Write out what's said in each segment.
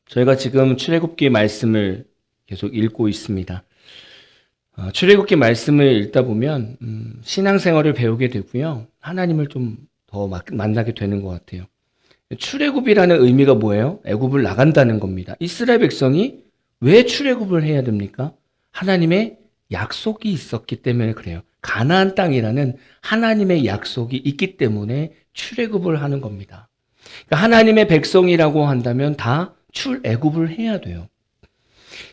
저희가 지금 출애굽기 말씀을 계속 읽고 있습니다. 출애굽기 말씀을 읽다 보면 신앙생활을 배우게 되고요. 하나님을 좀 더 만나게 되는 것 같아요. 출애굽이라는 의미가 뭐예요? 애굽을 나간다는 겁니다. 이스라엘 백성이 왜 출애굽을 해야 됩니까? 하나님의 약속이 있었기 때문에 그래요. 가나안 땅이라는 하나님의 약속이 있기 때문에 출애굽을 하는 겁니다. 그러니까 하나님의 백성이라고 한다면 다 출애굽을 해야 돼요.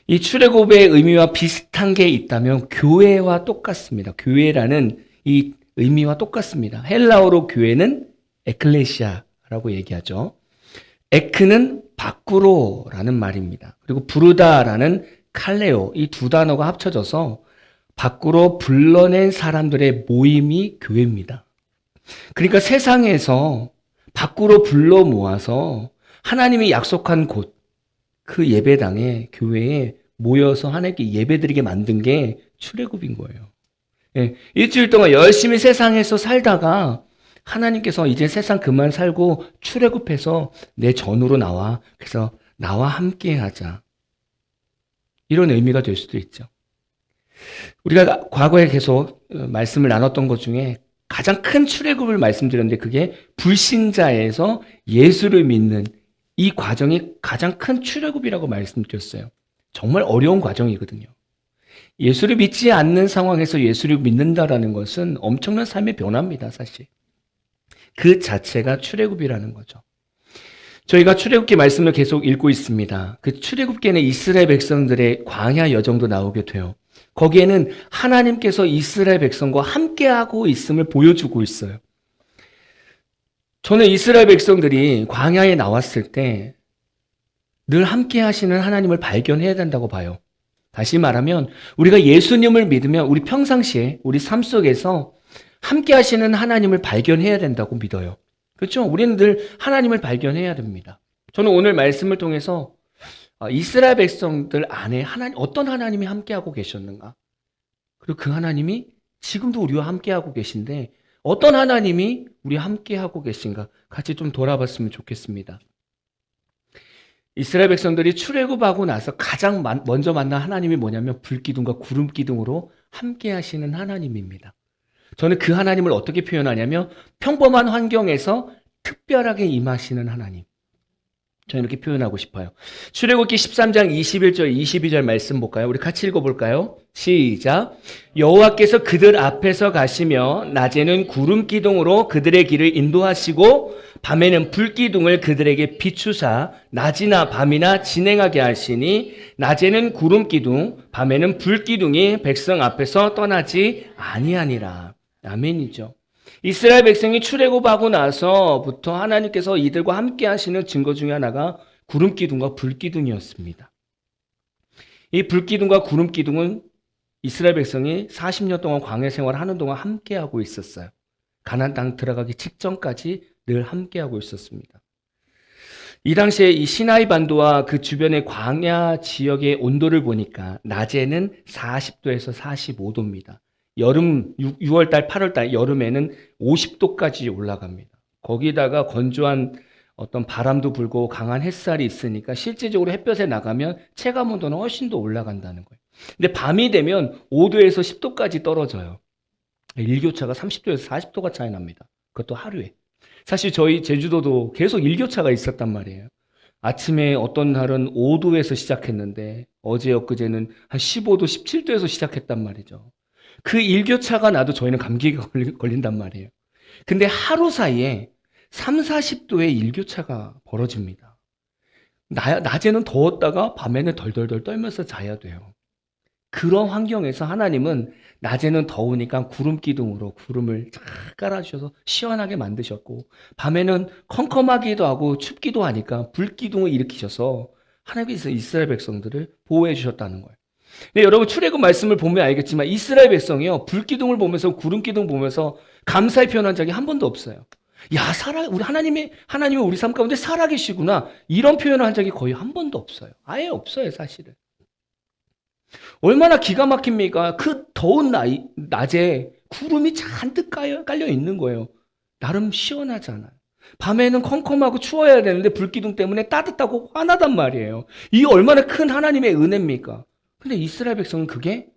이 출애굽의 의미와 비슷한 게 있다면 교회와 똑같습니다. 교회라는 이 의미와 똑같습니다. 헬라어로 교회는 에클레시아라고 얘기하죠. 에크는 밖으로라는 말입니다. 그리고 부르다라는 칼레오, 이 두 단어가 합쳐져서 밖으로 불러낸 사람들의 모임이 교회입니다. 그러니까 세상에서 밖으로 불러 모아서 하나님이 약속한 곳, 그 예배당에, 교회에 모여서 하나님께 예배드리게 만든 게 출애굽인 거예요. 예, 일주일 동안 열심히 세상에서 살다가 하나님께서 이제 세상 그만 살고 출애굽해서 내 전으로 나와. 그래서 나와 함께 하자. 이런 의미가 될 수도 있죠. 우리가 과거에 계속 말씀을 나눴던 것 중에 가장 큰 출애굽을 말씀드렸는데 그게 불신자에서 예수를 믿는 이 과정이 가장 큰 출애굽이라고 말씀드렸어요. 정말 어려운 과정이거든요. 예수를 믿지 않는 상황에서 예수를 믿는다라는 것은 엄청난 삶의 변화입니다, 사실. 그 자체가 출애굽이라는 거죠. 저희가 출애굽기 말씀을 계속 읽고 있습니다. 그 출애굽기에는 이스라엘 백성들의 광야 여정도 나오게 돼요. 거기에는 하나님께서 이스라엘 백성과 함께하고 있음을 보여주고 있어요. 저는 이스라엘 백성들이 광야에 나왔을 때 늘 함께 하시는 하나님을 발견해야 된다고 봐요. 다시 말하면 우리가 예수님을 믿으면 우리 평상시에 우리 삶 속에서 함께 하시는 하나님을 발견해야 된다고 믿어요. 그렇죠? 우리는 늘 하나님을 발견해야 됩니다. 저는 오늘 말씀을 통해서 이스라엘 백성들 안에 어떤 하나님이 함께하고 계셨는가? 그리고 그 하나님이 지금도 우리와 함께하고 계신데 어떤 하나님이 우리와 함께하고 계신가? 같이 좀 돌아봤으면 좋겠습니다. 이스라엘 백성들이 출애굽하고 나서 가장 먼저 만난 하나님이 뭐냐면 불기둥과 구름기둥으로 함께 하시는 하나님입니다. 저는 그 하나님을 어떻게 표현하냐면 평범한 환경에서 특별하게 임하시는 하나님. 저는 이렇게 표현하고 싶어요. 출애굽기 13장 21절 22절 말씀 볼까요? 우리 같이 읽어볼까요? 시작. 여호와께서 그들 앞에서 가시며 낮에는 구름 기둥으로 그들의 길을 인도하시고 밤에는 불 기둥을 그들에게 비추사 낮이나 밤이나 진행하게 하시니 낮에는 구름 기둥 밤에는 불 기둥이 백성 앞에서 떠나지 아니하니라. 아멘이죠. 이스라엘 백성이 출애굽하고 나서부터 하나님께서 이들과 함께 하시는 증거 중에 하나가 구름기둥과 불기둥이었습니다. 이 불기둥과 구름기둥은 이스라엘 백성이 40년 동안 광야 생활을 하는 동안 함께하고 있었어요. 가나안 땅 들어가기 직전까지 늘 함께하고 있었습니다. 이 당시에 이 시나이 반도와 그 주변의 광야 지역의 온도를 보니까 낮에는 40도에서 45도입니다. 여름 6월달, 8월달 여름에는 50도까지 올라갑니다. 거기다가 건조한 어떤 바람도 불고 강한 햇살이 있으니까 실제적으로 햇볕에 나가면 체감 온도는 훨씬 더 올라간다는 거예요. 근데 밤이 되면 5도에서 10도까지 떨어져요. 일교차가 30도에서 40도가 차이 납니다. 그것도 하루에. 사실 저희 제주도도 계속 일교차가 있었단 말이에요. 아침에 어떤 날은 5도에서 시작했는데 어제 엊그제는 한 15도, 17도에서 시작했단 말이죠. 그 일교차가 나도 저희는 감기가 걸린단 말이에요. 근데 하루 사이에 3, 40도의 일교차가 벌어집니다. 낮에는 더웠다가 밤에는 덜덜덜 떨면서 자야 돼요. 그런 환경에서 하나님은 낮에는 더우니까 구름 기둥으로 구름을 쫙 깔아주셔서 시원하게 만드셨고 밤에는 컴컴하기도 하고 춥기도 하니까 불 기둥을 일으키셔서 하나님께서 이스라엘 백성들을 보호해 주셨다는 거예요. 네, 여러분 출애굽 말씀을 보면 알겠지만 이스라엘 백성이요 불기둥을 보면서 구름기둥 보면서 감사의 표현한 적이 한 번도 없어요. 야, 우리 하나님이 우리 삶 가운데 살아계시구나 이런 표현을 한 적이 거의 한 번도 없어요. 아예 없어요, 사실은. 얼마나 기가 막힙니까? 그 더운 낮에 구름이 잔뜩 깔려 있는 거예요. 나름 시원하잖아요. 밤에는 컴컴하고 추워야 되는데 불기둥 때문에 따뜻하고 환하단 말이에요. 이 얼마나 큰 하나님의 은혜입니까? 근데 이스라엘 백성은 그게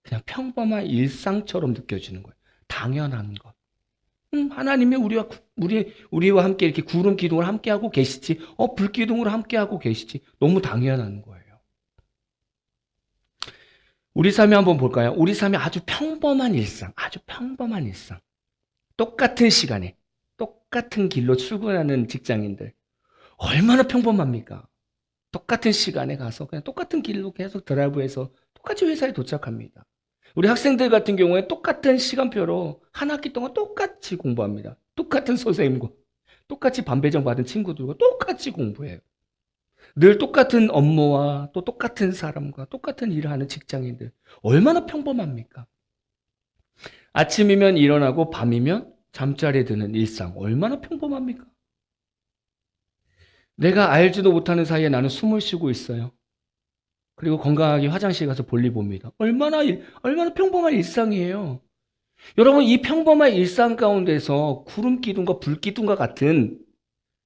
그냥 평범한 일상처럼 느껴지는 거예요. 당연한 것. 하나님이 우리와 함께 이렇게 구름 기둥을 함께 하고 계시지. 불 기둥으로 함께 하고 계시지. 너무 당연한 거예요. 우리 삶이 한번 볼까요? 우리 삶이 아주 평범한 일상, 아주 평범한 일상. 똑같은 시간에, 똑같은 길로 출근하는 직장인들. 얼마나 평범합니까? 똑같은 시간에 가서 그냥 똑같은 길로 계속 드라이브해서 똑같이 회사에 도착합니다. 우리 학생들 같은 경우에 똑같은 시간표로 한 학기 동안 똑같이 공부합니다. 똑같은 선생님과, 똑같이 반배정 받은 친구들과 똑같이 공부해요. 늘 똑같은 업무와 또 똑같은 사람과 똑같은 일을 하는 직장인들. 얼마나 평범합니까? 아침이면 일어나고 밤이면 잠자리에 드는 일상. 얼마나 평범합니까? 내가 알지도 못하는 사이에 나는 숨을 쉬고 있어요. 그리고 건강하게 화장실 가서 볼일 봅니다. 얼마나 평범한 일상이에요. 여러분, 이 평범한 일상 가운데서 구름 기둥과 불 기둥과 같은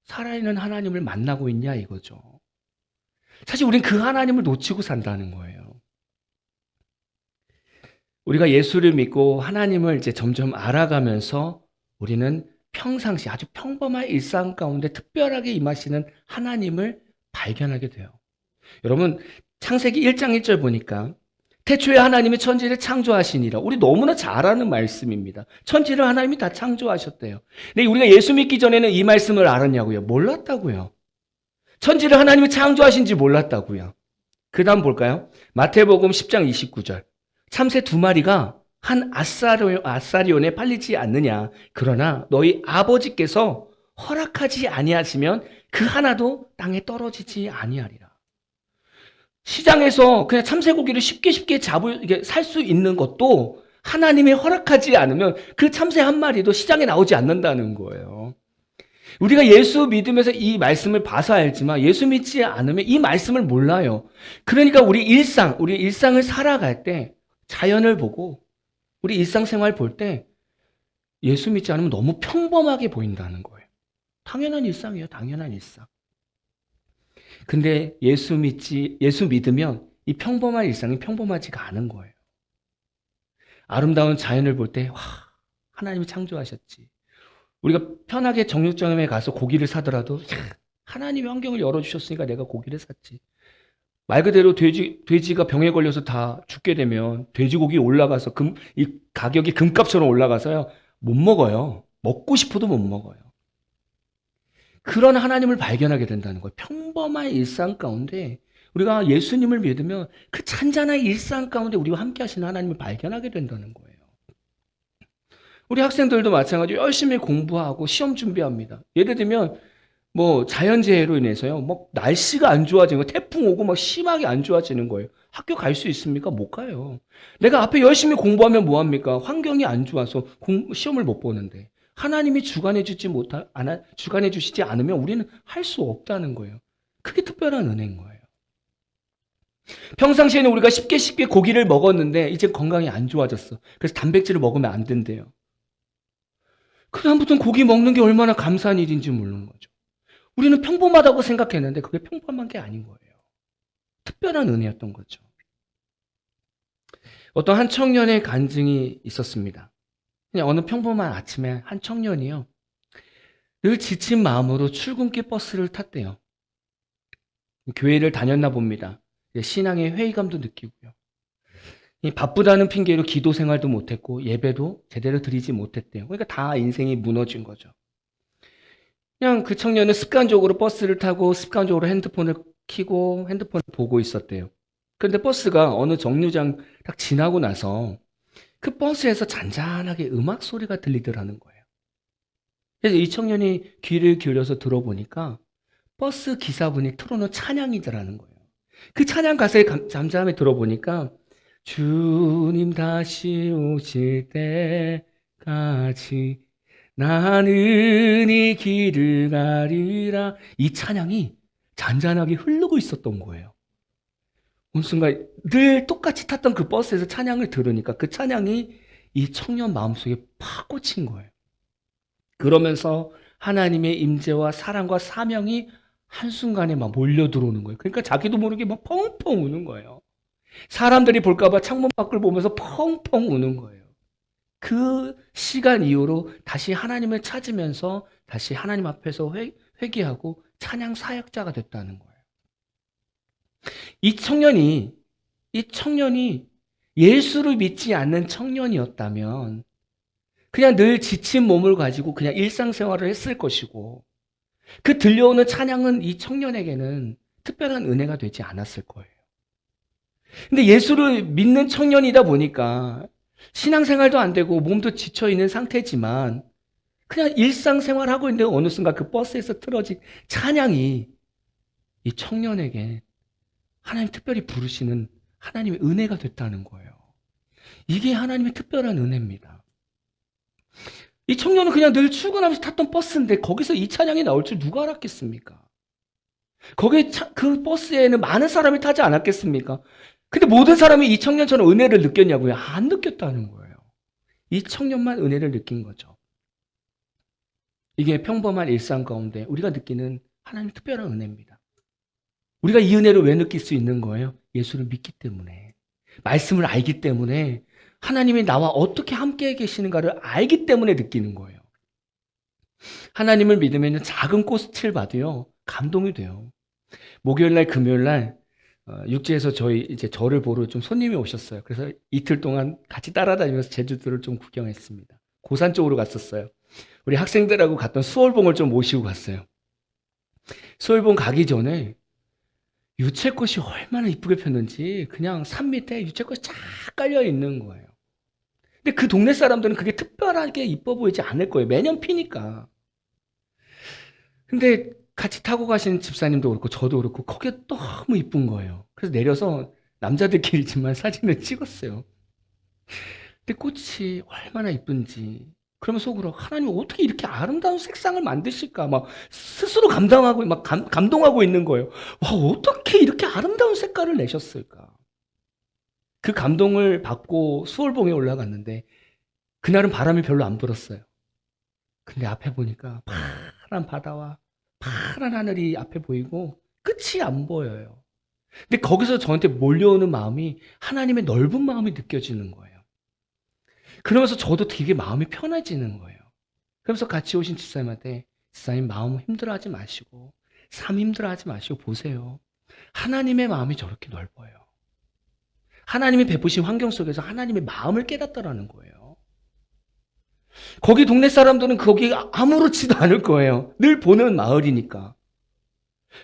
살아있는 하나님을 만나고 있냐 이거죠. 사실 우린 그 하나님을 놓치고 산다는 거예요. 우리가 예수를 믿고 하나님을 이제 점점 알아가면서 우리는 평상시 아주 평범한 일상 가운데 특별하게 임하시는 하나님을 발견하게 돼요. 여러분, 창세기 1장 1절 보니까 태초에 하나님이 천지를 창조하시니라. 우리 너무나 잘 아는 말씀입니다. 천지를 하나님이 다 창조하셨대요. 근데 우리가 예수 믿기 전에는 이 말씀을 알았냐고요? 몰랐다고요. 천지를 하나님이 창조하신지 몰랐다고요. 그 다음 볼까요? 마태복음 10장 29절. 참새 2마리가 한 아사리온에 팔리지 않느냐. 그러나 너희 아버지께서 허락하지 아니하시면 그 하나도 땅에 떨어지지 아니하리라. 시장에서 그냥 참새고기를 쉽게 살 수 있는 것도 하나님이 허락하지 않으면 그 참새 한 마리도 시장에 나오지 않는다는 거예요. 우리가 예수 믿으면서 이 말씀을 봐서 알지만 예수 믿지 않으면 이 말씀을 몰라요. 그러니까 우리 일상을 살아갈 때 자연을 보고 우리 일상생활 볼 때 예수 믿지 않으면 너무 평범하게 보인다는 거예요. 당연한 일상이에요. 당연한 일상. 근데 예수 믿으면 이 평범한 일상이 평범하지가 않은 거예요. 아름다운 자연을 볼 때, 하나님이 창조하셨지. 우리가 편하게 정육점에 가서 고기를 사더라도, 하나님이 환경을 열어주셨으니까 내가 고기를 샀지. 말 그대로 돼지가 병에 걸려서 다 죽게 되면 돼지고기 올라가서 이 가격이 금값처럼 올라가서요. 못 먹어요. 먹고 싶어도 못 먹어요. 그런 하나님을 발견하게 된다는 거예요. 평범한 일상 가운데 우리가 예수님을 믿으면 그 잔잔한 일상 가운데 우리와 함께 하시는 하나님을 발견하게 된다는 거예요. 우리 학생들도 마찬가지로 열심히 공부하고 시험 준비합니다. 예를 들면 자연재해로 인해서요. 날씨가 안 좋아지는 거예요. 태풍 오고 심하게 안 좋아지는 거예요. 학교 갈 수 있습니까? 못 가요. 내가 앞에 열심히 공부하면 뭐 합니까? 환경이 안 좋아서 시험을 못 보는데. 하나님이 주관해 주시지 않으면 우리는 할 수 없다는 거예요. 그게 특별한 은혜인 거예요. 평상시에는 우리가 쉽게 고기를 먹었는데 이제 건강이 안 좋아졌어. 그래서 단백질을 먹으면 안 된대요. 그다음부터는 고기 먹는 게 얼마나 감사한 일인지 모르는 거죠. 우리는 평범하다고 생각했는데 그게 평범한 게 아닌 거예요. 특별한 은혜였던 거죠. 어떤 한 청년의 간증이 있었습니다. 그냥 어느 평범한 아침에 한 청년이요. 늘 지친 마음으로 출근길 버스를 탔대요. 교회를 다녔나 봅니다. 신앙의 회의감도 느끼고요. 바쁘다는 핑계로 기도 생활도 못했고 예배도 제대로 드리지 못했대요. 그러니까 다 인생이 무너진 거죠. 그냥 그 청년은 습관적으로 버스를 타고 습관적으로 핸드폰을 켜고 핸드폰을 보고 있었대요. 그런데 버스가 어느 정류장 딱 지나고 나서 그 버스에서 잔잔하게 음악 소리가 들리더라는 거예요. 그래서 이 청년이 귀를 기울여서 들어보니까 버스 기사분이 틀어놓은 찬양이더라는 거예요. 그 찬양 가사에 잠잠히 들어보니까 주님 다시 오실 때까지 나는 이 길을 가리라. 이 찬양이 잔잔하게 흐르고 있었던 거예요. 어느 순간 늘 똑같이 탔던 그 버스에서 찬양을 들으니까 그 찬양이 이 청년 마음속에 팍 꽂힌 거예요. 그러면서 하나님의 임재와 사랑과 사명이 한순간에 막 몰려 들어오는 거예요. 그러니까 자기도 모르게 막 펑펑 우는 거예요. 사람들이 볼까봐 창문 밖을 보면서 펑펑 우는 거예요. 그 시간 이후로 다시 하나님을 찾으면서 다시 하나님 앞에서 회개하고 찬양 사역자가 됐다는 거예요. 이 청년이 예수를 믿지 않는 청년이었다면 그냥 늘 지친 몸을 가지고 그냥 일상생활을 했을 것이고 그 들려오는 찬양은 이 청년에게는 특별한 은혜가 되지 않았을 거예요. 근데 예수를 믿는 청년이다 보니까 신앙생활도 안 되고 몸도 지쳐있는 상태지만 그냥 일상생활하고 있는데 어느 순간 그 버스에서 틀어진 찬양이 이 청년에게 하나님 특별히 부르시는 하나님의 은혜가 됐다는 거예요. 이게 하나님의 특별한 은혜입니다. 이 청년은 그냥 늘 출근하면서 탔던 버스인데 거기서 이 찬양이 나올 줄 누가 알았겠습니까? 그 버스에는 많은 사람이 타지 않았겠습니까? 근데 모든 사람이 이 청년처럼 은혜를 느꼈냐고요? 안 느꼈다는 거예요. 이 청년만 은혜를 느낀 거죠. 이게 평범한 일상 가운데 우리가 느끼는 하나님의 특별한 은혜입니다. 우리가 이 은혜를 왜 느낄 수 있는 거예요? 예수를 믿기 때문에. 말씀을 알기 때문에 하나님이 나와 어떻게 함께 계시는가를 알기 때문에 느끼는 거예요. 하나님을 믿으면 작은 꽃을 봐도요, 감동이 돼요. 목요일날, 금요일날, 육지에서 저를 보러 좀 손님이 오셨어요. 그래서 이틀 동안 같이 따라다니면서 제주도를 좀 구경했습니다. 고산 쪽으로 갔었어요. 우리 학생들하고 갔던 수월봉을 좀 모시고 갔어요. 수월봉 가기 전에 유채꽃이 얼마나 이쁘게 폈는지 그냥 산 밑에 유채꽃이 쫙 깔려 있는 거예요. 근데 그 동네 사람들은 그게 특별하게 이뻐 보이지 않을 거예요. 매년 피니까. 근데 같이 타고 가신 집사님도 그렇고 저도 그렇고 거기가 너무 이쁜 거예요. 그래서 내려서 남자들끼리지만 사진을 찍었어요. 근데 꽃이 얼마나 이쁜지 그러면 속으로 하나님 어떻게 이렇게 아름다운 색상을 만드실까 막 스스로 감당하고 막 감동하고 있는 거예요. 와, 어떻게 이렇게 아름다운 색깔을 내셨을까? 그 감동을 받고 수월봉에 올라갔는데 그날은 바람이 별로 안 불었어요. 근데 앞에 보니까 파란 바다와 파란 하늘이 앞에 보이고 끝이 안 보여요. 근데 거기서 저한테 몰려오는 마음이 하나님의 넓은 마음이 느껴지는 거예요. 그러면서 저도 되게 마음이 편해지는 거예요. 그러면서 같이 오신 집사님한테 집사님 마음 힘들어하지 마시고 삶 힘들어하지 마시고 보세요. 하나님의 마음이 저렇게 넓어요. 하나님이 베푸신 환경 속에서 하나님의 마음을 깨닫더라는 거예요. 거기 동네 사람들은 거기 아무렇지도 않을 거예요. 늘 보는 마을이니까.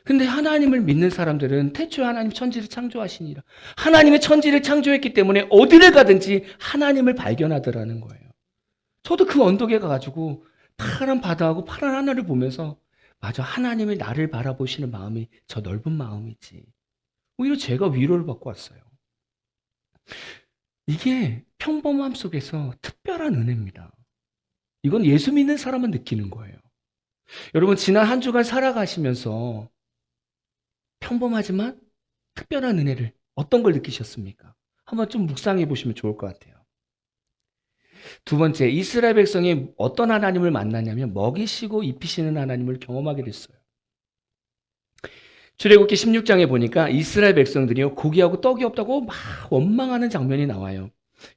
근데 하나님을 믿는 사람들은 태초에 하나님 천지를 창조하시니라. 하나님의 천지를 창조했기 때문에 어디를 가든지 하나님을 발견하더라는 거예요. 저도 그 언덕에 가가지고 파란 바다하고 파란 하늘을 보면서 맞아, 하나님이 나를 바라보시는 마음이 저 넓은 마음이지. 오히려 제가 위로를 받고 왔어요. 이게 평범함 속에서 특별한 은혜입니다. 이건 예수 믿는 사람은 느끼는 거예요. 여러분, 지난 한 주간 살아가시면서 평범하지만 특별한 은혜를 어떤 걸 느끼셨습니까? 한번 좀 묵상해 보시면 좋을 것 같아요. 두 번째, 이스라엘 백성이 어떤 하나님을 만나냐면 먹이시고 입히시는 하나님을 경험하게 됐어요. 출애굽기 16장에 보니까 이스라엘 백성들이요, 고기하고 떡이 없다고 막 원망하는 장면이 나와요.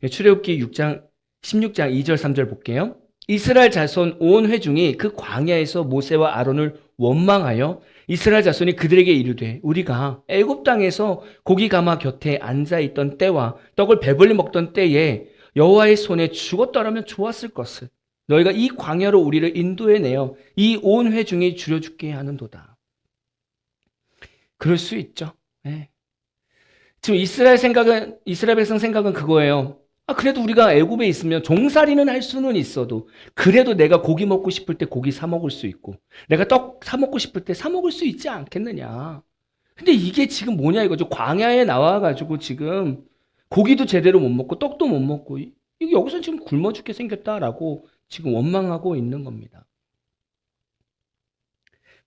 출애굽기 16장 2절 3절 볼게요. 이스라엘 자손 온 회중이 그 광야에서 모세와 아론을 원망하여 이스라엘 자손이 그들에게 이르되 우리가 애굽 땅에서 고기 가마 곁에 앉아 있던 때와 떡을 배불리 먹던 때에 여호와의 손에 죽었더라면 좋았을 것을 너희가 이 광야로 우리를 인도해 내어 이 온 회중이 줄여 죽게 하는도다. 그럴 수 있죠. 네. 지금 이스라엘 백성 생각은 그거예요. 그래도 우리가 애굽에 있으면 종살이는 할 수는 있어도 그래도 내가 고기 먹고 싶을 때 고기 사 먹을 수 있고 내가 떡 사 먹고 싶을 때 사 먹을 수 있지 않겠느냐. 근데 이게 지금 뭐냐 이거죠. 광야에 나와가지고 지금 고기도 제대로 못 먹고 떡도 못 먹고 이게 여기서 지금 굶어 죽게 생겼다라고 지금 원망하고 있는 겁니다.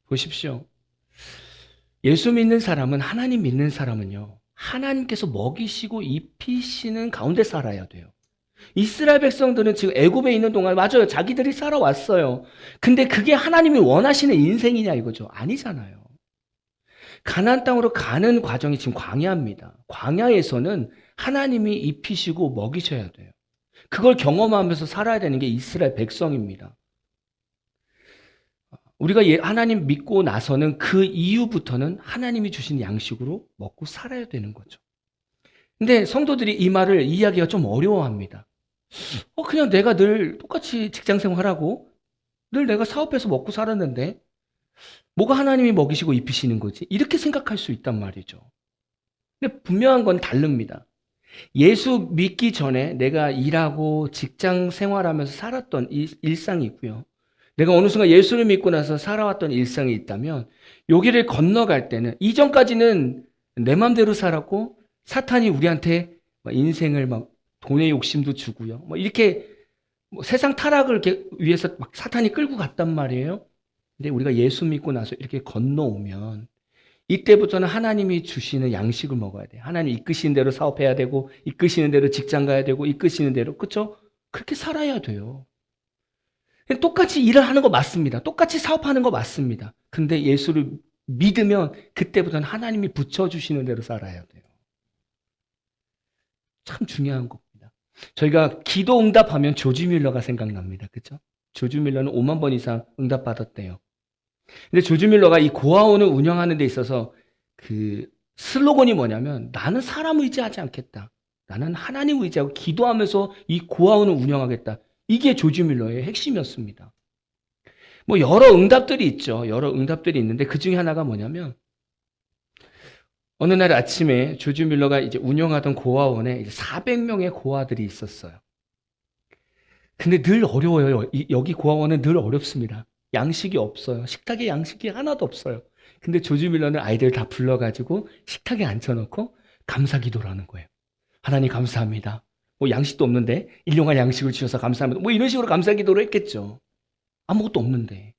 보십시오. 예수 믿는 사람은, 하나님 믿는 사람은요, 하나님께서 먹이시고 입히시는 가운데 살아야 돼요. 이스라엘 백성들은 지금 애굽에 있는 동안 맞아요. 자기들이 살아왔어요. 근데 그게 하나님이 원하시는 인생이냐 이거죠. 아니잖아요. 가나안 땅으로 가는 과정이 지금 광야입니다. 광야에서는 하나님이 입히시고 먹이셔야 돼요. 그걸 경험하면서 살아야 되는 게 이스라엘 백성입니다. 우리가 하나님 믿고 나서는 그 이후부터는 하나님이 주신 양식으로 먹고 살아야 되는 거죠. 근데 성도들이 이 말을 이해하기가 좀 어려워합니다. 그냥 내가 늘 똑같이 직장 생활하고 늘 내가 사업해서 먹고 살았는데 뭐가 하나님이 먹이시고 입히시는 거지? 이렇게 생각할 수 있단 말이죠. 근데 분명한 건 다릅니다. 예수 믿기 전에 내가 일하고 직장 생활하면서 살았던 일상이 있고요. 내가 어느 순간 예수를 믿고 나서 살아왔던 일상이 있다면 여기를 건너갈 때는 이전까지는 내 맘대로 살았고 사탄이 우리한테 인생을 막 돈의 욕심도 주고요. 이렇게 세상 타락을 이렇게 위해서 막 사탄이 끌고 갔단 말이에요. 근데 우리가 예수 믿고 나서 이렇게 건너오면 이때부터는 하나님이 주시는 양식을 먹어야 돼. 하나님 이끄시는 대로 사업해야 되고, 이끄시는 대로 직장 가야 되고, 이끄시는 대로, 그렇죠? 그렇게 살아야 돼요. 똑같이 일을 하는 거 맞습니다. 똑같이 사업하는 거 맞습니다. 근데 예수를 믿으면 그때부터는 하나님이 붙여주시는 대로 살아야 돼요. 참 중요한 겁니다. 저희가 기도 응답하면 조지 밀러가 생각납니다. 그렇죠? 조지 밀러는 5만 번 이상 응답받았대요. 근데 조지 밀러가 이 고아원을 운영하는 데 있어서 그 슬로건이 뭐냐면 나는 사람 의지하지 않겠다. 나는 하나님 의지하고 기도하면서 이 고아원을 운영하겠다. 이게 조지 밀러의 핵심이었습니다. 여러 응답들이 있죠. 여러 응답들이 있는데 그 중에 하나가 뭐냐면 어느 날 아침에 조지 밀러가 이제 운영하던 고아원에 400명의 고아들이 있었어요. 근데 늘 어려워요. 여기 고아원은 늘 어렵습니다. 양식이 없어요. 식탁에 양식이 하나도 없어요. 근데 조지 밀러는 아이들 다 불러가지고 식탁에 앉혀놓고 감사 기도를 하는 거예요. 하나님 감사합니다. 양식도 없는데 일용할 양식을 주셔서 감사합니다. 이런 식으로 감사 기도를 했겠죠. 아무것도 없는데.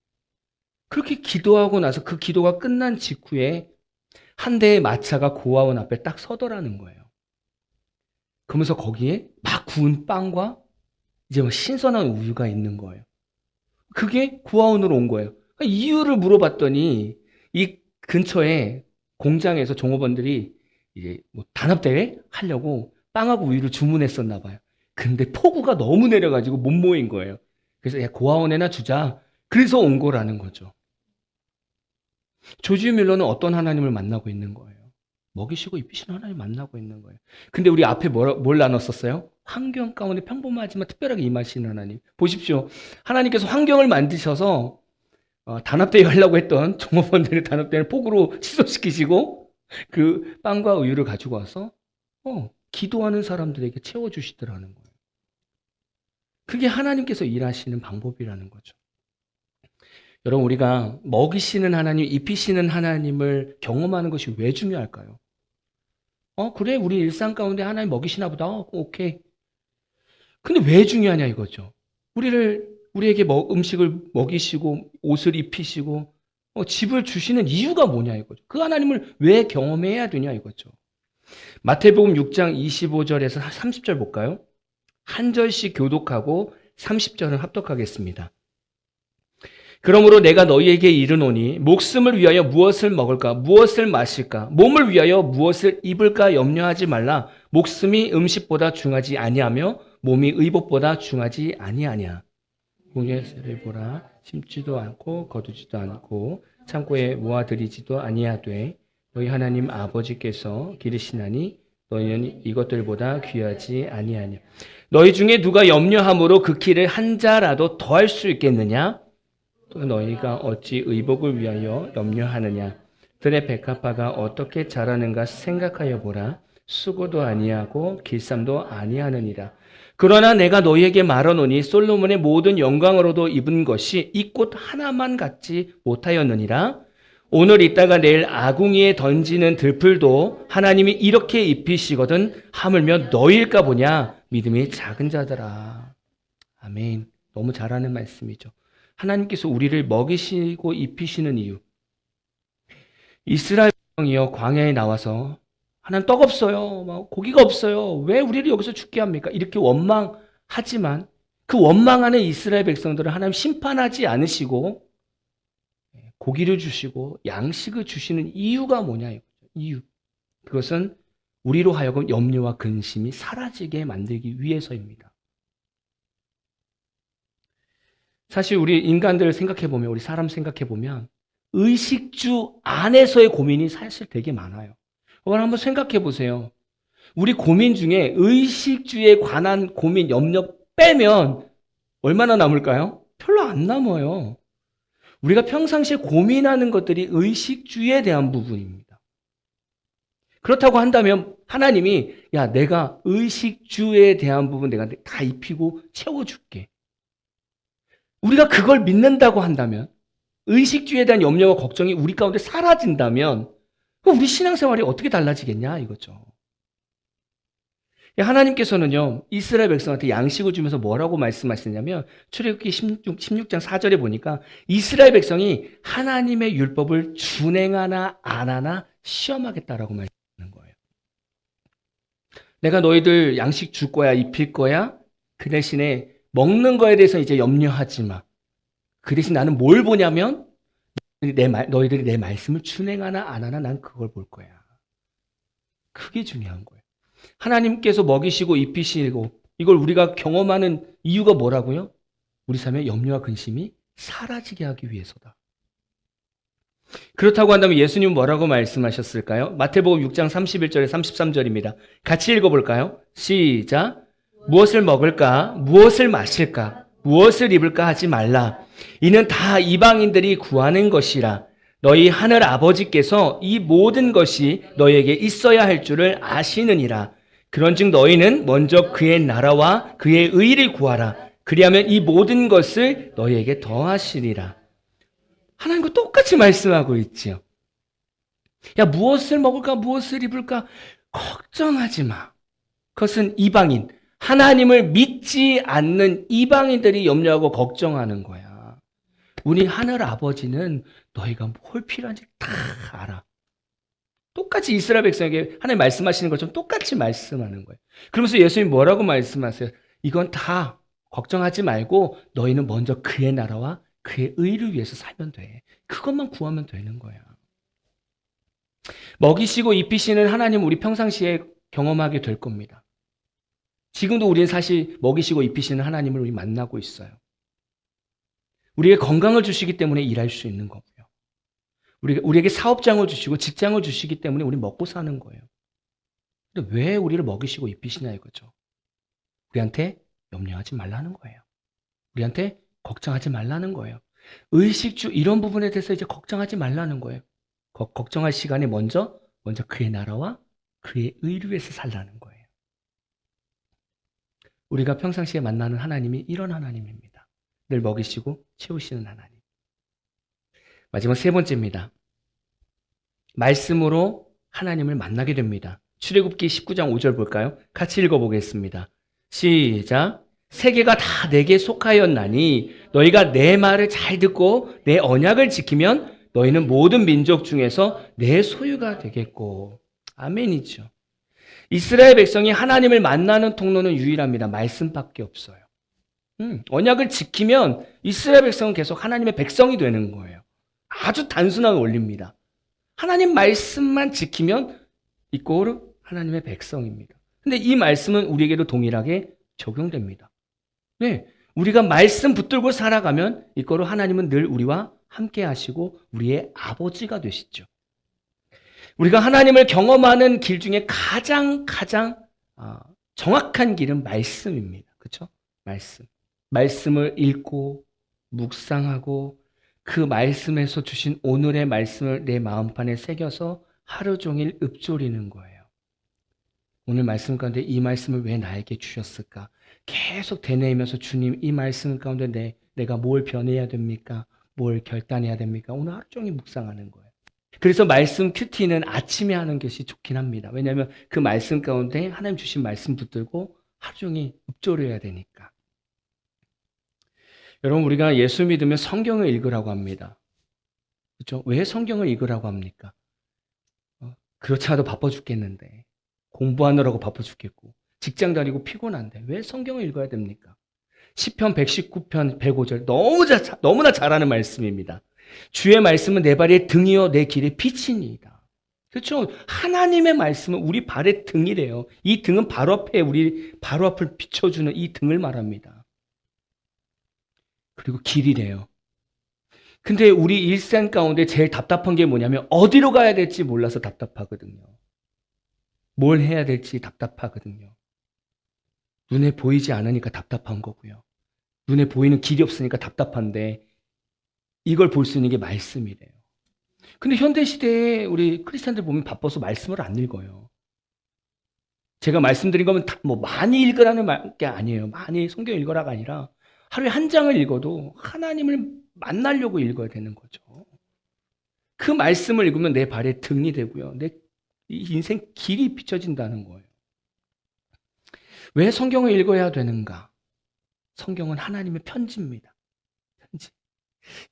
그렇게 기도하고 나서 그 기도가 끝난 직후에 한 대의 마차가 고아원 앞에 딱 서더라는 거예요. 그러면서 거기에 막 구운 빵과 이제 신선한 우유가 있는 거예요. 그게 고아원으로 온 거예요. 이유를 물어봤더니 이 근처에 공장에서 종업원들이 이제 단합대회 하려고 빵하고 우유를 주문했었나 봐요. 근데 폭우가 너무 내려가지고 못 모인 거예요. 그래서 고아원에나 주자. 그래서 온 거라는 거죠. 조지 밀러는 어떤 하나님을 만나고 있는 거예요? 먹이시고 입히시는 하나님 만나고 있는 거예요. 근데 우리 앞에 뭘 나눴었어요? 환경 가운데 평범하지만 특별하게 임하시는 하나님. 보십시오. 하나님께서 환경을 만드셔서 단합대회 하려고 했던 종업원들의 단합대회를 폭우로 취소시키시고 그 빵과 우유를 가지고 와서 기도하는 사람들에게 채워주시더라는 거예요. 그게 하나님께서 일하시는 방법이라는 거죠. 여러분 우리가 먹이시는 하나님, 입히시는 하나님을 경험하는 것이 왜 중요할까요? 그래 우리 일상 가운데 하나님 먹이시나 보다. 오케이. 근데 왜 중요하냐 이거죠. 우리에게 음식을 먹이시고 옷을 입히시고 집을 주시는 이유가 뭐냐 이거죠. 그 하나님을 왜 경험해야 되냐 이거죠. 마태복음 6장 25절에서 30절 볼까요? 한 절씩 교독하고 30절은 합독하겠습니다. 그러므로 내가 너희에게 이르노니 목숨을 위하여 무엇을 먹을까 무엇을 마실까 몸을 위하여 무엇을 입을까 염려하지 말라. 목숨이 음식보다 중하지 아니하며 몸이 의복보다 중하지 아니하냐. 공중의 새를 보라. 심지도 않고 거두지도 않고 창고에 모아들이지도 아니하되 너희 하나님 아버지께서 기르시나니 너희는 이것들보다 귀하지 아니하냐. 너희 중에 누가 염려함으로 그 키를 한 자라도 더할 수 있겠느냐? 또 너희가 어찌 의복을 위하여 염려하느냐? 들의 백합화가 어떻게 자라는가 생각하여 보라. 수고도 아니하고 길쌈도 아니하느니라. 그러나 내가 너희에게 말하노니 솔로몬의 모든 영광으로도 입은 것이 이 꽃 하나만 갖지 못하였느니라. 오늘 있다가 내일 아궁이에 던지는 들풀도 하나님이 이렇게 입히시거든 하물며 너희일까 보냐. 믿음이 작은 자들아. 아멘. 너무 잘하는 말씀이죠. 하나님께서 우리를 먹이시고 입히시는 이유. 이스라엘 백성이요 광야에 나와서 하나님 떡 없어요. 고기가 없어요. 왜 우리를 여기서 죽게 합니까? 이렇게 원망 하지만 그 원망하는 이스라엘 백성들을 하나님 심판하지 않으시고 고기를 주시고 양식을 주시는 이유가 뭐냐 이거죠. 이유. 그것은 우리로 하여금 염려와 근심이 사라지게 만들기 위해서입니다. 사실 우리 인간들 생각해보면, 우리 사람 생각해보면 의식주 안에서의 고민이 사실 되게 많아요. 그걸 한번 생각해보세요. 우리 고민 중에 의식주에 관한 고민, 염려 빼면 얼마나 남을까요? 별로 안 남아요. 우리가 평상시에 고민하는 것들이 의식주에 대한 부분입니다. 그렇다고 한다면 하나님이 야, 내가 의식주에 대한 부분 내가 다 입히고 채워줄게. 우리가 그걸 믿는다고 한다면, 의식주에 대한 염려와 걱정이 우리 가운데 사라진다면 그럼 우리 신앙생활이 어떻게 달라지겠냐 이거죠. 하나님께서는요, 이스라엘 백성한테 양식을 주면서 뭐라고 말씀하시냐면 출애굽기 16장 4절에 보니까 이스라엘 백성이 하나님의 율법을 준행하나 안 하나 시험하겠다라고 말씀하는 거예요. 내가 너희들 양식 줄 거야, 입힐 거야. 그 대신에 먹는 거에 대해서 이제 염려하지 마. 그 대신 나는 뭘 보냐면 너희들이 내 말씀을 준행하나 안 하나 난 그걸 볼 거야. 그게 중요한 거예요. 하나님께서 먹이시고 입히시고 이걸 우리가 경험하는 이유가 뭐라고요? 우리 삶의 염려와 근심이 사라지게 하기 위해서다. 그렇다고 한다면 예수님은 뭐라고 말씀하셨을까요? 마태복음 6장 31절에 33절입니다. 같이 읽어볼까요? 시작. 무엇을 먹을까? 무엇을 마실까? 무엇을 입을까 하지 말라. 이는 다 이방인들이 구하는 것이라. 너희 하늘 아버지께서 이 모든 것이 너희에게 있어야 할 줄을 아시느니라. 그런즉 너희는 먼저 그의 나라와 그의 의를 구하라. 그리하면 이 모든 것을 너희에게 더하시리라. 하나님과 똑같이 말씀하고 있지요. 야, 무엇을 먹을까? 무엇을 입을까? 걱정하지 마. 그것은 이방인, 하나님을 믿지 않는 이방인들이 염려하고 걱정하는 거야. 우리 하늘 아버지는 너희가 뭘 필요한지 다 알아. 똑같이 이스라엘 백성에게 하나님 말씀하시는 것처럼 똑같이 말씀하는 거예요. 그러면서 예수님 뭐라고 말씀하세요? 이건 다 걱정하지 말고 너희는 먼저 그의 나라와 그의 의를 위해서 살면 돼. 그것만 구하면 되는 거야. 먹이시고 입히시는 하나님 우리 평상시에 경험하게 될 겁니다. 지금도 우리는 사실 먹이시고 입히시는 하나님을 우리 만나고 있어요. 우리에게 건강을 주시기 때문에 일할 수 있는 거고요. 우리에게 사업장을 주시고 직장을 주시기 때문에 우리 먹고 사는 거예요. 근데 왜 우리를 먹이시고 입히시냐 이거죠. 우리한테 염려하지 말라는 거예요. 우리한테 걱정하지 말라는 거예요. 의식주 이런 부분에 대해서 이제 걱정하지 말라는 거예요. 걱정할 시간에 먼저 그의 나라와 그의 의를 위해서 살라는 거예요. 우리가 평상시에 만나는 하나님이 이런 하나님입니다. 늘 먹이시고 채우시는 하나님. 마지막 세 번째입니다. 말씀으로 하나님을 만나게 됩니다. 출애굽기 19장 5절 볼까요? 같이 읽어보겠습니다. 시작. 세계가 다 내게 속하였나니 너희가 내 말을 잘 듣고 내 언약을 지키면 너희는 모든 민족 중에서 내 소유가 되겠고. 아멘이죠. 이스라엘 백성이 하나님을 만나는 통로는 유일합니다. 말씀밖에 없어요. 언약을 지키면 이스라엘 백성은 계속 하나님의 백성이 되는 거예요. 아주 단순한 원리입니다. 하나님 말씀만 지키면 이꼴은 하나님의 백성입니다. 근데 이 말씀은 우리에게도 동일하게 적용됩니다. 네, 우리가 말씀 붙들고 살아가면 이꼴로 하나님은 늘 우리와 함께 하시고 우리의 아버지가 되시죠. 우리가 하나님을 경험하는 길 중에 가장 정확한 길은 말씀입니다. 그렇죠? 말씀을 읽고 묵상하고 그 말씀에서 주신 오늘의 말씀을 내 마음판에 새겨서 하루 종일 읊조리는 거예요. 오늘 말씀 가운데 이 말씀을 왜 나에게 주셨을까? 계속 되뇌이면서 주님 이 말씀 가운데 내가 뭘 변해야 됩니까? 뭘 결단해야 됩니까? 오늘 하루 종일 묵상하는 거예요. 그래서 말씀 큐티는 아침에 하는 것이 좋긴 합니다. 왜냐하면 그 말씀 가운데 하나님 주신 말씀 붙들고 하루 종일 읊조려야 되니까. 여러분 우리가 예수 믿으면 성경을 읽으라고 합니다. 그렇죠? 왜 성경을 읽으라고 합니까? 그렇지 않아도 바빠 죽겠는데 공부하느라고 바빠 죽겠고 직장 다니고 피곤한데 왜 성경을 읽어야 됩니까? 시편 119편 105절 너무나 잘 아는 말씀입니다. 주의 말씀은 내 발의 등이요 내 길의 빛이니이다. 그렇죠? 하나님의 말씀은 우리 발의 등이래요. 이 등은 바로 앞에 우리 바로 앞을 비춰주는 이 등을 말합니다. 그리고 길이래요. 근데 우리 일상 가운데 제일 답답한 게 뭐냐면 어디로 가야 될지 몰라서 답답하거든요. 뭘 해야 될지 답답하거든요. 눈에 보이지 않으니까 답답한 거고요. 눈에 보이는 길이 없으니까 답답한데 이걸 볼 수 있는 게 말씀이래요. 근데 현대 시대에 우리 크리스찬들 보면 바빠서 말씀을 안 읽어요. 제가 말씀드린 거면 뭐 많이 읽으라는 게 아니에요. 많이 성경 읽어라가 아니라 하루에 한 장을 읽어도 하나님을 만나려고 읽어야 되는 거죠. 그 말씀을 읽으면 내 발에 등이 되고요. 내 인생 길이 비춰진다는 거예요. 왜 성경을 읽어야 되는가? 성경은 하나님의 편지입니다. 편지.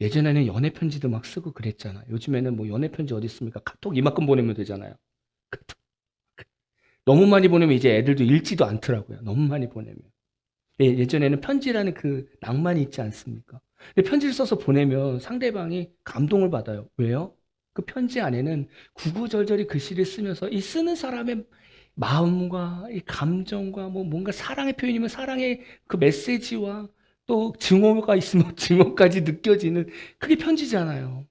예전에는 연애 편지도 막 쓰고 그랬잖아요. 요즘에는 뭐 연애 편지 어디 있습니까? 카톡 이만큼 보내면 되잖아요. 카톡. 너무 많이 보내면 이제 애들도 읽지도 않더라고요. 너무 많이 보내면. 예전에는 편지라는 그 낭만이 있지 않습니까? 근데 편지를 써서 보내면 상대방이 감동을 받아요. 왜요? 그 편지 안에는 구구절절히 글씨를 쓰면서 이 쓰는 사람의 마음과 이 감정과 뭐 뭔가 사랑의 표현이면 사랑의 그 메시지와 또 증오가 있으면 증오까지 느껴지는 그게 편지잖아요.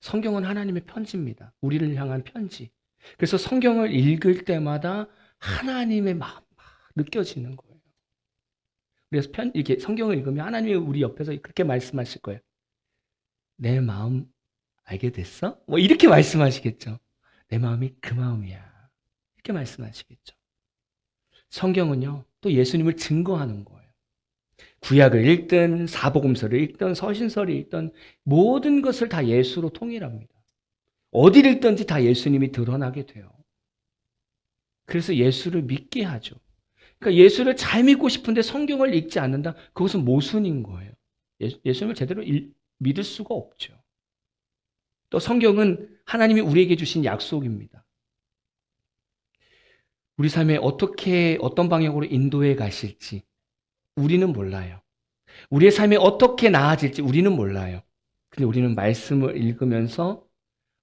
성경은 하나님의 편지입니다. 우리를 향한 편지. 그래서 성경을 읽을 때마다 하나님의 마음 느껴지는 거예요. 그래서 이렇게 성경을 읽으면 하나님이 우리 옆에서 그렇게 말씀하실 거예요. 내 마음 알게 됐어? 뭐 이렇게 말씀하시겠죠. 내 마음이 그 마음이야. 이렇게 말씀하시겠죠. 성경은요, 또 예수님을 증거하는 거예요. 구약을 읽든 사복음서를 읽든 서신서를 읽든 모든 것을 다 예수로 통일합니다. 어디를 읽든지 다 예수님이 드러나게 돼요. 그래서 예수를 믿게 하죠. 그러니까 예수를 잘 믿고 싶은데 성경을 읽지 않는다? 그것은 모순인 거예요. 예수님을 제대로 믿을 수가 없죠. 또 성경은 하나님이 우리에게 주신 약속입니다. 우리 삶에 어떻게 어떤 방향으로 인도해 가실지 우리는 몰라요. 우리의 삶이 어떻게 나아질지 우리는 몰라요. 근데 우리는 말씀을 읽으면서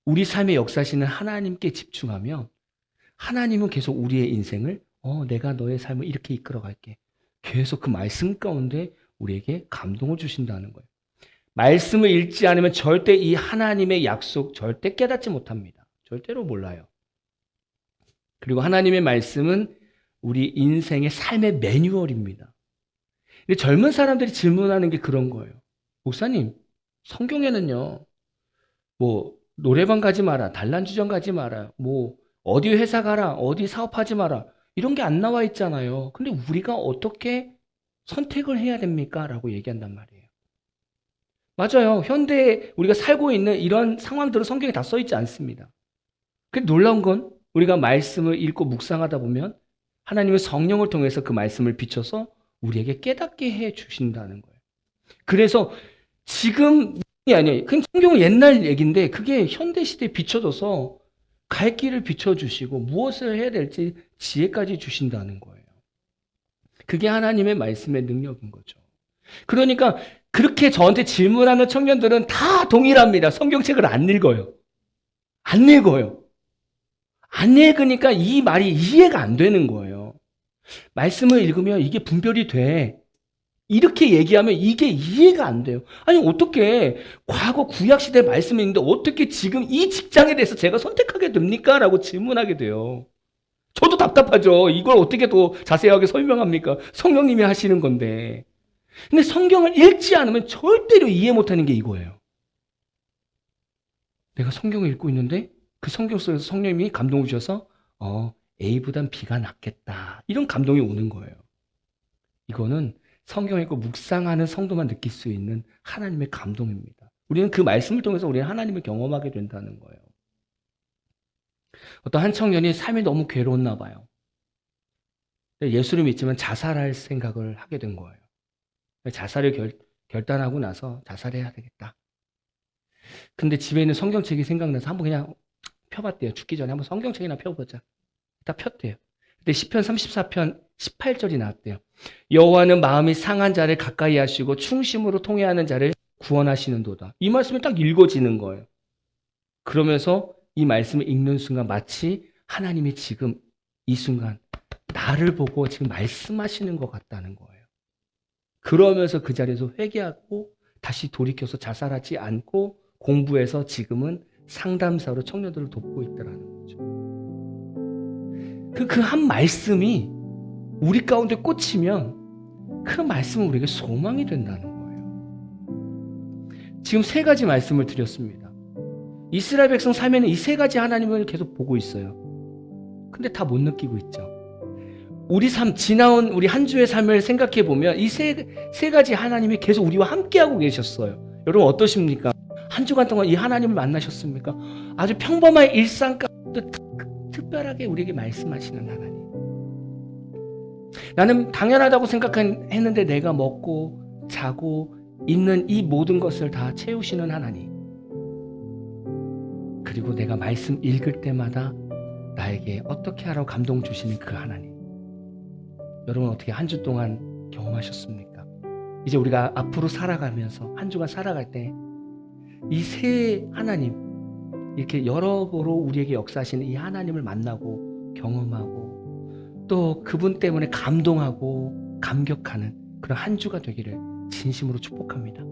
우리 삶의 역사하시는 하나님께 집중하면 하나님은 계속 우리의 인생을 내가 너의 삶을 이렇게 이끌어 갈게. 계속 그 말씀 가운데 우리에게 감동을 주신다는 거예요. 말씀을 읽지 않으면 절대 이 하나님의 약속 절대 깨닫지 못합니다. 절대로 몰라요. 그리고 하나님의 말씀은 우리 인생의 삶의 매뉴얼입니다. 근데 젊은 사람들이 질문하는 게 그런 거예요. 목사님, 성경에는요, 뭐, 노래방 가지 마라, 단란주점 가지 마라, 뭐, 어디 회사 가라, 어디 사업하지 마라, 이런 게 안 나와 있잖아요. 근데 우리가 어떻게 선택을 해야 됩니까? 라고 얘기한단 말이에요. 맞아요. 현대에 우리가 살고 있는 이런 상황들은 성경에 다 써 있지 않습니다. 근데 놀라운 건 우리가 말씀을 읽고 묵상하다 보면 하나님의 성령을 통해서 그 말씀을 비춰서 우리에게 깨닫게 해 주신다는 거예요. 그래서 지금이 아니에요. 그 성경은 옛날 얘기인데 그게 현대 시대에 비춰져서 갈 길을 비춰주시고 무엇을 해야 될지 지혜까지 주신다는 거예요. 그게 하나님의 말씀의 능력인 거죠. 그러니까 그렇게 저한테 질문하는 청년들은 다 동일합니다. 성경책을 안 읽어요. 안 읽어요. 안 읽으니까 이 말이 이해가 안 되는 거예요. 말씀을 읽으면 이게 분별이 돼. 이렇게 얘기하면 이게 이해가 안 돼요. 아니 어떻게 과거 구약시대 말씀이 있는데 어떻게 지금 이 직장에 대해서 제가 선택하게 됩니까? 라고 질문하게 돼요. 저도 답답하죠. 이걸 어떻게 더 자세하게 설명합니까? 성령님이 하시는 건데. 근데 성경을 읽지 않으면 절대로 이해 못하는 게 이거예요. 내가 성경을 읽고 있는데 그 성경 속에서 성령님이 감동을 주셔서 A보단 B가 낫겠다. 이런 감동이 오는 거예요. 이거는 성경 읽고 묵상하는 성도만 느낄 수 있는 하나님의 감동입니다. 우리는 그 말씀을 통해서 우리는 하나님을 경험하게 된다는 거예요. 어떤 한 청년이 삶이 너무 괴로웠나 봐요. 예수를 믿지만 자살할 생각을 하게 된 거예요. 자살을 결단하고 나서 자살해야 되겠다. 근데 집에 있는 성경책이 생각나서 한번 그냥 펴봤대요. 죽기 전에 한번 성경책이나 펴보자. 딱 폈대요. 근데 시편 34편 18절이 나왔대요. 여호와는 마음이 상한 자를 가까이 하시고 충심으로 통회하는 자를 구원하시는도다. 이 말씀이 딱 읽어지는 거예요. 그러면서 이 말씀을 읽는 순간 마치 하나님이 지금 이 순간 나를 보고 지금 말씀하시는 것 같다는 거예요. 그러면서 그 자리에서 회개하고 다시 돌이켜서 자살하지 않고 공부해서 지금은 상담사로 청년들을 돕고 있다는 거죠. 그 한 말씀이 우리 가운데 꽂히면 그 말씀은 우리에게 소망이 된다는 거예요. 지금 세 가지 말씀을 드렸습니다. 이스라엘 백성 삶에는 이 세 가지 하나님을 계속 보고 있어요. 근데 다 못 느끼고 있죠. 우리 삶, 지나온 우리 한 주의 삶을 생각해 보면 이 세 가지 하나님이 계속 우리와 함께하고 계셨어요. 여러분 어떠십니까? 한 주간 동안 이 하나님을 만나셨습니까? 아주 평범한 일상 가운데 특별하게 우리에게 말씀하시는 하나님. 나는 당연하다고 생각했는데 내가 먹고 자고 입는 이 모든 것을 다 채우시는 하나님. 그리고 내가 말씀 읽을 때마다 나에게 어떻게 하라고 감동 주시는 그 하나님. 여러분 어떻게 한 주 동안 경험하셨습니까? 이제 우리가 앞으로 살아가면서 한 주간 살아갈 때 이 세 하나님, 이렇게 여러 보로 우리에게 역사하시는 이 하나님을 만나고 경험하고 또 그분 때문에 감동하고 감격하는 그런 한 주가 되기를 진심으로 축복합니다.